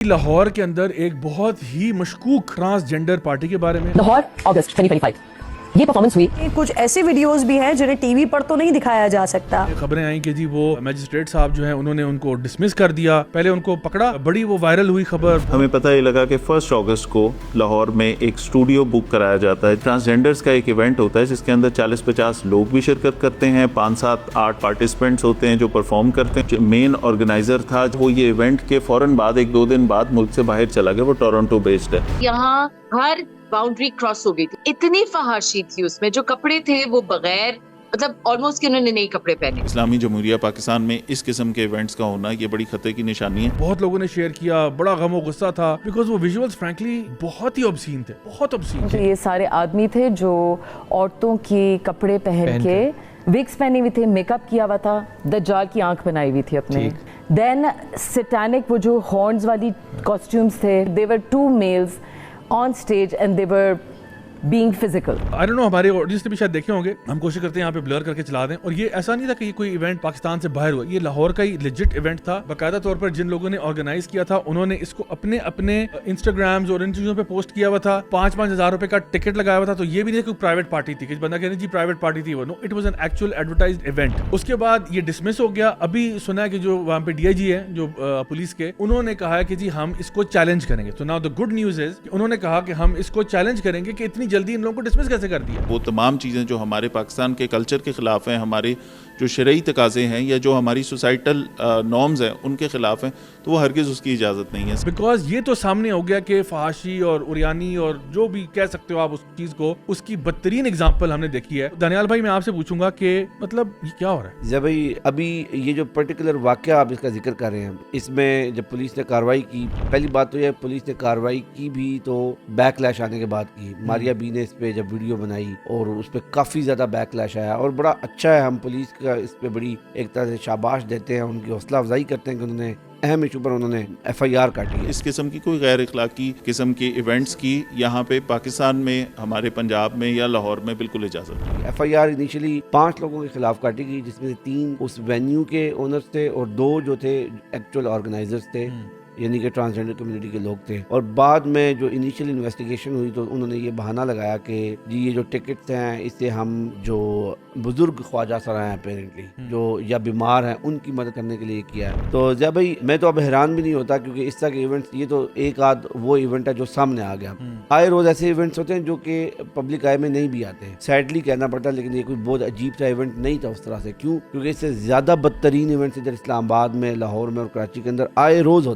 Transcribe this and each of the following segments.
لاہور کے اندر ایک بہت ہی مشکوک ٹرانسجینڈر پارٹی کے بارے میں لاہور اگست 2025 یہ پرفارمنس ہوئی. کچھ ایسی ویڈیوز بھی ہیں جنہیں ٹی وی پر تو نہیں دکھایا جا سکتا. خبریں آئیں کہ جی وہ میجسٹریٹ صاحب جو ہیں انہوں نے ان کو ڈسمس کر دیا. پہلے ان کو پکڑا, بڑی وہ وائرل ہوئی خبر. ہمیں پتہ یہ لگا کہ 1 اگست کو لاہور میں ایک اسٹوڈیو بک کرایا جاتا ہے. ٹرانسجینڈرز کا ایک ایونٹ ہوتا ہے جس کے اندر 40-50 لوگ بھی شرکت کرتے ہیں, 5-7-8 پارٹیسپینٹس ہوتے ہیں جو پرفارم کرتے ہیں. مین آرگنائزر تھا وہ یہ ایونٹ کے فوراً بعد 1-2 دن بعد ملک سے باہر چلا گیا. وہ ٹورنٹو بیسڈ ہے. یہاں ہر باؤنڈری کراس ہو گئی تھی. اتنی فحاشی تھی اس میں, جو کپڑے تھے وہ بغیر مطلب آلموسٹ کہ انہوں نے نئے کپڑے پہنے. اسلامی جمہوریہ پاکستان میں اس قسم کے ایونٹس کا ہونا یہ بڑی خطرے کی نشانی ہے. بہت لوگوں نے شیئر کیا, بڑا غم و غصہ تھا بیکاز وہ ویژولز فرینکلی بہت ہی obscene تھے, بہت obscene تھے. یہ سارے آدمی تھے جو عورتوں کی کپڑے پہن کے وگز پہنے ہوئے تھے, میک اپ کیا ہوا تھا, دجال کی آنکھ بنائی ہوئی تھی اپنے. دین سیٹینک وہ جو ہارنز والی کاسٹیومز تھے, they were 2 males on stage and they were being physical. I don't know, ہمارے آڈینس نے بھی شاید دیکھے ہوں گے. ہم کوشش کرتے ہیں یہاں پہ بلر کر کے چلا دیں. اور یہ ایسا نہیں تھا کہ یہ کوئی ایونٹ پاکستان سے باہر ہوا, یہ لاہور کا ہی لیجٹ ایونٹ تھا. باقاعدہ طور پر جن لوگوں نے آرگنائز کیا تھا انہوں نے اس کو اپنے انسٹاگرامز اور ان چیزوں پہ پوسٹ کیا ہوا تھا. 5-5 ہزار روپے کا ٹکٹ لگایا ہوا تھا. تو یہ بھی نہیں کوئی پرائیویٹ پارٹی تھی کہ بندہ کہنے جی پرائیویٹ پارٹی تھی. وہ no, it was an actual advertised event. اس کے بعد یہ ڈسمس ہو گیا. ابھی سنا ہے کہ جو وہاں پہ DIG ہے جو پولیس کے, انہوں نے کہا ہے کہ جی ہم اس کو چیلنج کریں گے. تو now the good news is انہوں نے کہا کہ ہم اس کو چیلنج کریں گے کہ اتنی جلدی ان لوگوں کو ڈسمس کیسے کر دیا. وہ تمام چیزیں جو ہمارے پاکستان کے کلچر کے خلاف ہیں, ہمارے جو شرعی تقاضے ہیں یا جو ہماری سوسائٹل نارمز ہیں ان کے خلاف ہیں, تو وہ ہرگز اس کی اجازت نہیں ہے. بیکاز یہ تو سامنے ہو گیا کہ فحاشی اور اوریانی اور جو بھی کہہ سکتے ہو آپ اس چیز کو, اس کی بدترین اگزامپل ہم نے دیکھی ہے. دانیال بھائی میں آپ سے پوچھوں گا کہ مطلب یہ کیا ہو رہا ہے؟ جب بھائی ابھی یہ جو پرٹیکولر واقعہ آپ اس کا ذکر کر رہے ہیں, اس میں جب پولیس نے کارروائی کی, پہلی بات تو یہ پولیس نے کارروائی کی بھی تو بیک لیش آنے کے بعد کی. ماریا بی نے اس پہ جب ویڈیو بنائی اور اس پہ کافی زیادہ بیک لیش آیا, اور بڑا اچھا ہے, ہم پولیس کا اس پہ بڑی ایک طرح سے شاباش دیتے ہیں, ان کی حوصلہ افزائی کرتے ہیں کہ انہوں نے اہم ایشو پر انہوں نے FIR کاٹی ہے. اس قسم کی کوئی غیر اخلاقی قسم کے ایونٹس کی یہاں پہ پاکستان میں, ہمارے پنجاب میں یا لاہور میں بالکل اجازت نہیں. FIR انیشلی 5 لوگوں کے خلاف کاٹی گئی, جس میں سے 3 اس وینیو کے اونرز تھے اور 2 جو تھے ایکچوئل آرگنائزرز تھے, یعنی کہ ٹرانسجینڈر کمیونٹی کے لوگ تھے. اور بعد میں جو انیشیل انویسٹیگیشن ہوئی تو انہوں نے یہ بہانہ لگایا کہ جی یہ جو ٹکٹس ہیں اس سے ہم جو بزرگ خواجہ سرا ہیں اپیرنٹلی جو یا بیمار ہیں ان کی مدد کرنے کے لیے کیا ہے. تو جب بھائی میں تو اب حیران بھی نہیں ہوتا, کیونکہ اس طرح کے ایونٹس یہ تو ایک آدھ وہ ایونٹ ہے جو سامنے آ گیا. آئے روز ایسے ایونٹس ہوتے ہیں جو کہ پبلک آئی میں نہیں بھی آتے ہیں, سیڈلی کہنا پڑتا ہے, لیکن یہ کوئی بہت عجیب سا ایونٹ نہیں تھا اس طرح سے. کیوں؟ کیونکہ اس سے زیادہ بدترین ایونٹس ادھر اسلام آباد میں, لاہور میں اور کراچی کے اندر آئے روز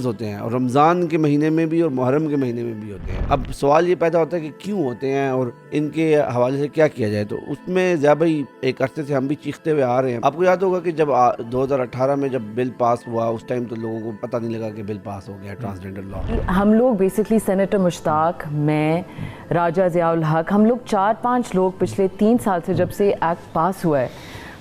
ہوتے ہیں, اور رمضان کے مہینے میں بھی اور محرم کے مہینے میں بھی ہوتے ہیں. اب سوال یہ پیدا ہوتا ہے کہ کیوں ہوتے ہیں اور ان کے حوالے سے کیا کیا جائے. تو اس میں زیادہ بھائی ایک عرصے سے ہم بھی چیختے ہوئے آ رہے ہیں. آپ کو یاد ہوگا کہ جب 2018 میں جب بل پاس ہوا اس ٹائم تو لوگوں کو پتہ نہیں لگا کہ بل پاس ہو گیا ٹرانسجینڈر لا. ہم لوگ بیسکلی سینیٹر مشتاق, میں, راجہ ضیاء الحق, ہم لوگ 4-5 لوگ پچھلے 3 سال سے جب سے ایکٹ پاس ہوا ہے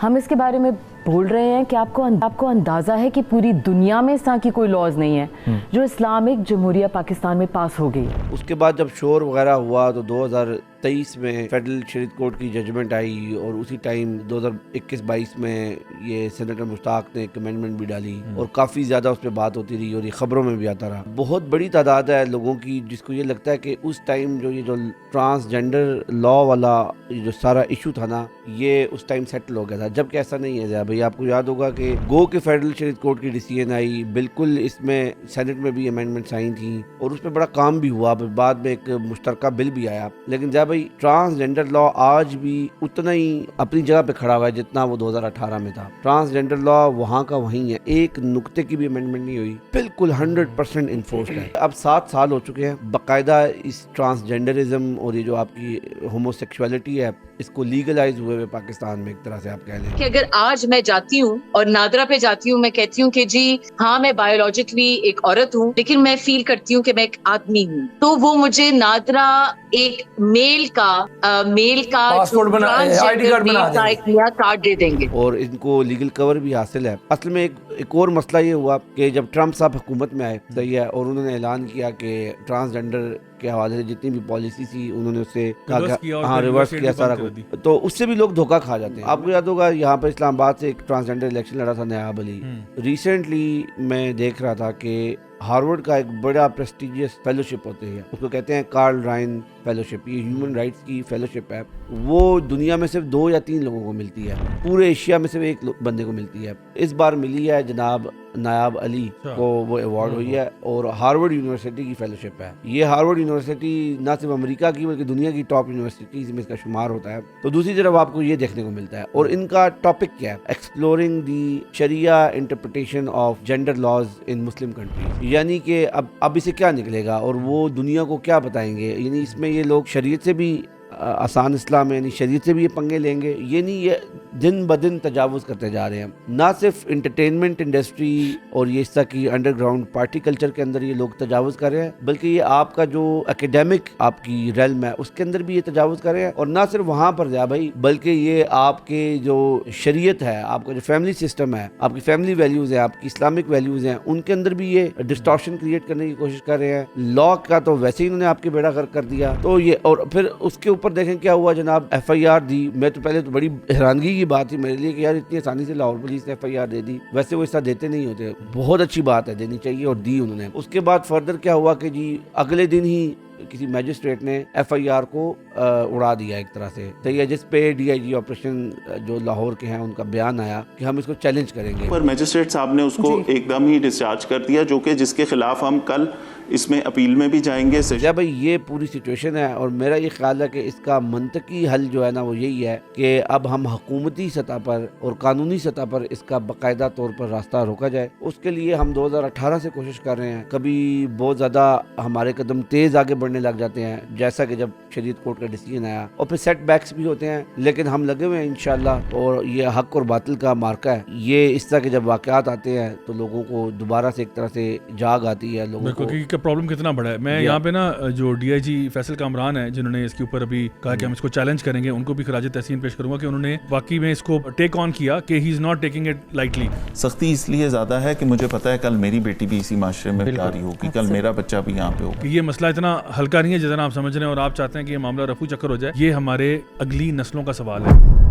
ہم اس کے بارے میں بول رہے ہیں کہ آپ کو اندازہ ہے کہ پوری دنیا میں اس طرح کی کوئی لاز نہیں ہے جو اسلامک جمہوریہ پاکستان میں پاس ہو گئی. اس کے بعد جب شور وغیرہ ہوا تو 2023 میں فیڈرل شریعت کورٹ کی ججمنٹ آئی, اور اسی ٹائم 2021-22 میں یہ سینیٹر مشتاق نے ایک امینڈمنٹ بھی ڈالی, اور کافی زیادہ اس پہ بات ہوتی رہی اور یہ خبروں میں بھی آتا رہا. بہت بڑی تعداد ہے لوگوں کی جس کو یہ لگتا ہے کہ اس ٹائم جو یہ جو ٹرانسجینڈر لا والا جو سارا ایشو تھا نا, یہ اس ٹائم سیٹل ہو گیا تھا, جبکہ ایسا نہیں ہے. بھائی آپ کو یاد ہوگا کہ گو کے فیڈرل شریعت کورٹ کی ڈیسیژن آئی, بالکل اس میں سینٹ میں بھی امینڈمنٹس آئی تھیں اور اس پہ بڑا کام بھی ہوا, بعد میں ایک مشترکہ بل بھی آیا. لیکن جب بھائی ٹرانسجینڈر لا آج بھی اتنا ہی اپنی جگہ پہ کھڑا ہوا ہے جتنا وہ 2018 میں تھا. ٹرانسجینڈر لا وہاں کا وہیں ہے, ایک نقطے کی بھی امینڈمنٹ نہیں ہوئی, بالکل 100% انفورسڈ ہے. اب 7 سال ہو چکے ہیں باقاعدہ اس ٹرانسجینڈرزم اور یہ جو آپ کی ہوموسیکشوالٹی ہے اس کو لیگلائز ہوئے ہوئے پاکستان میں, ایک طرح سے آپ کہہ لیں کہ اگر آج میں جاتی ہوں اور نادرا پہ جاتی ہوں, میں کہتی ہوں کہ جی ہاں میں بایولوجیکلی ایک عورت ہوں لیکن میں فیل کرتی ہوں کہ میں ایک آدمی ہوں, تو وہ مجھے نادرا ایک میل کا پاسپورٹ بنا, آئی ڈی کارڈ بنا دیں گے, کارڈ دے دیں گے, اور ان کو لیگل کور بھی حاصل ہے. اصل میں ایک اور مسئلہ یہ ہوا کہ جب ٹرمپ صاحب حکومت میں آئے, صحیح ہے, اور انہوں نے اعلان کیا کہ ٹرانسجینڈر کے حوالے سے جتنی بھی پالیسی تھی انہوں نے اسے ریورس کیا سارا کچھ, تو اس سے بھی لوگ دھوکہ کھا جاتے ہیں. آپ کو یاد ہوگا یہاں پر اسلام آباد سے ایک ٹرانسجینڈر الیکشن لڑا تھا نیاب علی. ریسنٹلی میں دیکھ رہا تھا کہ ہارورڈ کا ایک بڑا پریسٹیجیس فیلوشپ ہوتی ہے, اس کو کہتے ہیں کارل رائن فیلوشپ. یہ ہیومن رائٹس کی فیلوشپ ہے. وہ دنیا میں صرف 2 یا 3 لوگوں کو ملتی ہے, پورے ایشیا میں صرف 1 بندے کو ملتی ہے. اس بار ملی ہے جناب نایاب علی کو وہ ایوارڈ ہوئی ہے, اور ہارورڈ یونیورسٹی کی فیلوشپ ہے. یہ ہارورڈ یونیورسٹی نہ صرف امریکہ کی بلکہ دنیا کی ٹاپ یونیورسٹیز میں اس کا شمار ہوتا ہے. تو دوسری طرف آپ کو یہ دیکھنے کو ملتا ہے, اور ان کا ٹاپک کیا ہے, exploring the sharia interpretation of gender laws in Muslim countries. یعنی کہ اب اسے کیا نکلے گا اور وہ دنیا کو کیا بتائیں گے. یعنی اس میں یہ لوگ شریعت سے بھی آسان اسلام ہے, یعنی شریعت سے بھی یہ پنگے لیں گے. یہ نہیں, یہ دن بدن تجاوز کرتے جا رہے ہیں. نہ صرف انٹرٹینمنٹ انڈسٹری اور یہ اس طرح کی انڈر گراؤنڈ پارٹی کلچر کے اندر یہ لوگ تجاوز کر رہے ہیں, بلکہ یہ آپ کا جو اکیڈیمک آپ کی ریلم ہے اس کے اندر بھی یہ تجاوز کر رہے ہیں. اور نہ صرف وہاں پر جا بھائی, بلکہ یہ آپ کے جو شریعت ہے, آپ کا جو فیملی سسٹم ہے, آپ کی فیملی ویلیوز ہیں, آپ کی اسلامک ویلیوز ہیں, ان کے اندر بھی یہ ڈسٹارشن کریٹ کرنے کی کوشش کر رہے ہیں. لا کا تو ویسے ہی انہوں نے آپ کے بیڑا غرق کر دیا. تو یہ, اور پھر اس کے اوپر دیکھیں کیا ہوا جناب, ایف آئی آر دی. میں تو پہلے تو بڑی حیرانگی کی بات تھی میرے لیے کہ یار اتنی آسانی سے لاہور پولیس نے ایف آئی آر دے دی. ویسے وہ ایسا دیتے نہیں ہوتے, بہت اچھی بات ہے, دینی چاہیے, اور دی انہوں نے. اس کے بعد فردر کیا ہوا کہ جی اگلے دن ہی کسی میجسٹریٹ نے ایف آئی آر کو اڑا دیا ایک طرح سے, تو یہ جس پہ ڈی آئی جی آپریشن جو لاہور کے ہیں ان کا بیان آیا کہ ہم اس کو چیلنج کریں گے, پر میجسٹریٹ صاحب نے اس کو ایک دم ہی ڈسچارج کر دیا, جو کہ جس کے خلاف ہم کل اس میں اپیل میں بھی جائیں گے. بھائی یہ پوری سچویشن ہے, اور میرا یہ خیال ہے کہ اس کا منطقی حل جو ہے نا وہ یہی ہے کہ اب ہم حکومتی سطح پر اور قانونی سطح پر اس کا باقاعدہ طور پر راستہ روکا جائے. اس کے لیے ہم 2018 سے کوشش کر رہے ہیں. کبھی بہت زیادہ ہمارے قدم تیز آگے بڑھنے لگ جاتے ہیں, جیسا کہ جب شریعت کورٹ کا ڈیسیجن آیا, اور پھر سیٹ بیکس بھی ہوتے ہیں, لیکن ہم لگے ہوئے ہیں انشاءاللہ. اور یہ حق اور باطل کا مارکا ہے. یہ اس طرح کے جب واقعات آتے ہیں تو لوگوں کو دوبارہ سے ایک طرح سے جاگ آتی ہے لوگوں کو. پرابلم کتنا بڑا ہے. میں یہاں پہ نا جو ڈی آئی جی فیصل کامران ہے جنہوں نے اس کے اوپر ابھی کہا کہ ہم اس کو چیلنج کریں گے, ان کو بھی خراج تحسین پیش کروں گا کہ انہوں نے واقعی میں اس کو ٹیک آن کیا کہ he is not taking it lightly. سختی اس لیے زیادہ ہے کہ مجھے پتا ہے کل میری بیٹی بھی اسی معاشرے میں پیاری ہوگی, کل میرا بچہ بھی یہاں پہ ہوگا. یہ مسئلہ اتنا ہلکا نہیں ہے جتنا آپ سمجھ رہے ہیں, اور آپ چاہتے ہیں کہ یہ معاملہ رفو چکر ہو جائے. یہ ہمارے اگلی نسلوں کا سوال ہے.